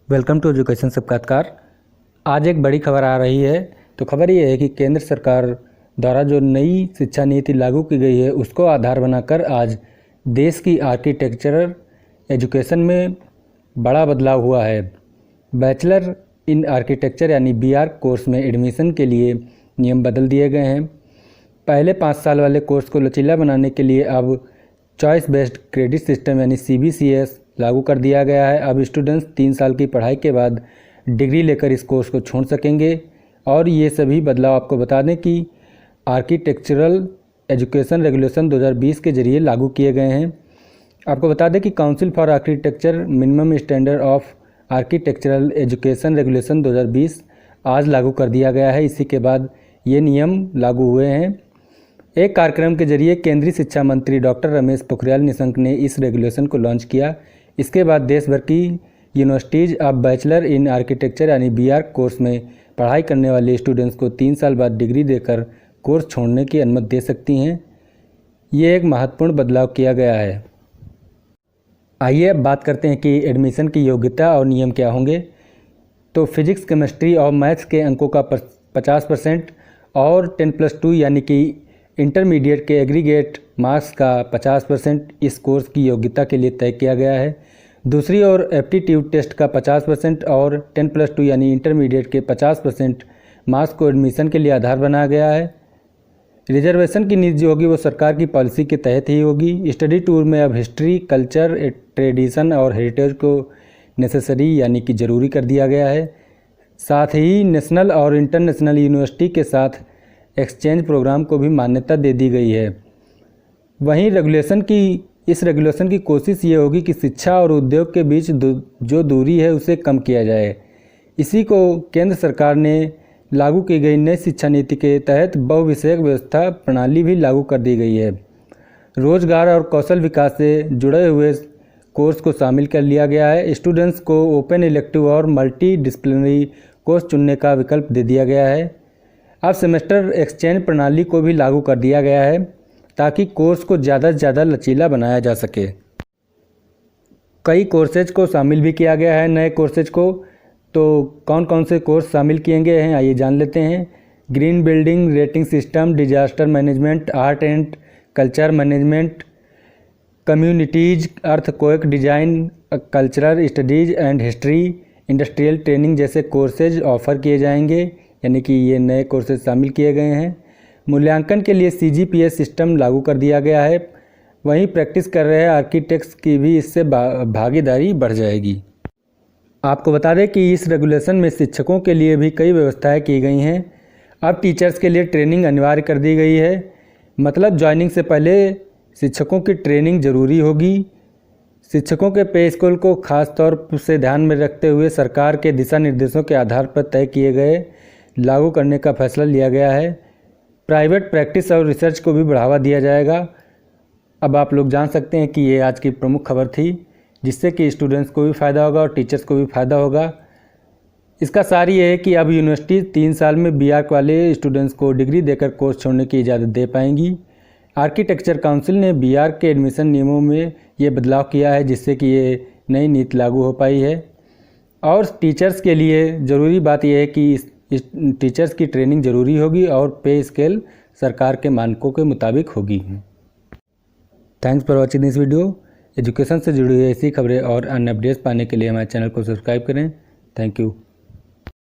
Welcome to education साक्षात्कार। आज एक बड़ी खबर आ रही है। तो खबर ये है कि केंद्र सरकार द्वारा जो नई शिक्षा नीति लागू की गई है उसको आधार बनाकर आज देश की आर्किटेक्चरल एजुकेशन में बड़ा बदलाव हुआ है। बैचलर इन आर्किटेक्चर यानी BArch कोर्स में एडमिशन के लिए नियम बदल दिए गए हैं। पहले 5 साल वाले कोर्स को लचीला बनाने के लिए अब चॉइस बेस्ड क्रेडिट सिस्टम यानी CBCS लागू कर दिया गया है। अब स्टूडेंट्स 3 साल की पढ़ाई के बाद डिग्री लेकर इस कोर्स को छोड़ सकेंगे। और ये सभी बदलाव आपको बता दें कि आर्किटेक्चरल एजुकेशन रेगुलेशन 2020 के जरिए लागू किए गए हैं। आपको बता दें कि council for architecture minimum standard of architectural education regulation 2020 आज लागू कर दिया गया है। इसी के बाद ये नियम लागू हुए हैं। एक कार्यक्रम के जरिए केंद्रीय शिक्षा मंत्री डॉक्टर रमेश पोखरियाल निशंक ने इस रेगुलेशन को लॉन्च किया। इसके बाद देश भर की यूनिवर्सिटीज़ अब बैचलर इन आर्किटेक्चर यानी BArch कोर्स में पढ़ाई करने वाले स्टूडेंट्स को 3 साल बाद डिग्री देकर कोर्स छोड़ने की अनुमति दे सकती हैं। ये एक महत्वपूर्ण बदलाव किया गया है। आइए अब बात करते हैं कि एडमिशन की योग्यता और नियम क्या होंगे। तो फिजिक्स, केमिस्ट्री और मैथ्स के अंकों का 50% और 10+2 यानी कि इंटरमीडिएट के एग्रीगेट मार्क्स का 50% इस कोर्स की योग्यता के लिए तय किया गया है। दूसरी ओर एप्टीट्यूड टेस्ट का 50% और 10+2 यानी इंटरमीडिएट के 50% मार्क्स को एडमिशन के लिए आधार बनाया गया है। रिजर्वेशन की नीति जो होगी वो सरकार की पॉलिसी के तहत ही होगी। स्टडी टूर में अब हिस्ट्री, कल्चर, ट्रेडिशन और हेरिटेज को नेसेसरी यानी कि ज़रूरी कर दिया गया है। साथ ही नेशनल और इंटरनेशनल यूनिवर्सिटी के साथ एक्सचेंज प्रोग्राम को भी मान्यता दे दी गई है। वहीं इस रेगुलेशन की कोशिश ये होगी कि शिक्षा और उद्योग के बीच जो दूरी है उसे कम किया जाए। इसी को केंद्र सरकार ने लागू की गई नई शिक्षा नीति के तहत बहुविषयक व्यवस्था प्रणाली भी लागू कर दी गई है। रोजगार और कौशल विकास से जुड़े हुए कोर्स को शामिल कर लिया गया है। स्टूडेंट्स को ओपन इलेक्टिव और मल्टी डिसिप्लिनरी कोर्स चुनने का विकल्प दे दिया गया है। अब सेमेस्टर एक्सचेंज प्रणाली को भी लागू कर दिया गया है ताकि कोर्स को ज़्यादा से ज़्यादा लचीला बनाया जा सके। कई कोर्सेज को शामिल भी किया गया है नए कोर्सेज को। तो कौन कौन से कोर्स शामिल किए गए हैं आइए जान लेते हैं। Green building rating system, disaster management, art and culture management, communities, earthquake design, cultural studies and history, industrial training जैसे कोर्सेज ऑफर किए जाएंगे, यानी कि ये नए कोर्सेज शामिल किए गए हैं। मूल्यांकन के लिए CGPS सिस्टम लागू कर दिया गया है। वहीं प्रैक्टिस कर रहे आर्किटेक्ट्स की भी इससे भागीदारी बढ़ जाएगी। आपको बता दें कि इस रेगुलेशन में शिक्षकों के लिए भी कई व्यवस्थाएं की गई हैं। अब टीचर्स के लिए ट्रेनिंग अनिवार्य कर दी गई है। मतलब ज्वाइनिंग से पहले शिक्षकों की ट्रेनिंग ज़रूरी होगी। शिक्षकों के पे स्केल को खास तौर से ध्यान में रखते हुए सरकार के दिशा निर्देशों के आधार पर तय किए गए लागू करने का फैसला लिया गया है। प्राइवेट प्रैक्टिस और रिसर्च को भी बढ़ावा दिया जाएगा। अब आप लोग जान सकते हैं कि ये आज की प्रमुख खबर थी, जिससे कि स्टूडेंट्स को भी फ़ायदा होगा और टीचर्स को भी फ़ायदा होगा। इसका सार ये है कि अब यूनिवर्सिटी 3 साल में BArch वाले स्टूडेंट्स को डिग्री देकर कोर्स छोड़ने की इजाज़त दे पाएंगी। आर्किटेक्चर काउंसिल ने BArch के एडमिशन नियमों में ये बदलाव किया है, जिससे कि ये नई नीति लागू हो पाई है। और टीचर्स के लिए ज़रूरी बात यह है कि इस टीचर्स की ट्रेनिंग ज़रूरी होगी और पे स्केल सरकार के मानकों के मुताबिक होगी। Thanks for watching this video. Education से जुड़ी हुई ऐसी खबरें और अन्य अपडेट्स पाने के लिए हमारे चैनल को सब्सक्राइब करें। Thank you.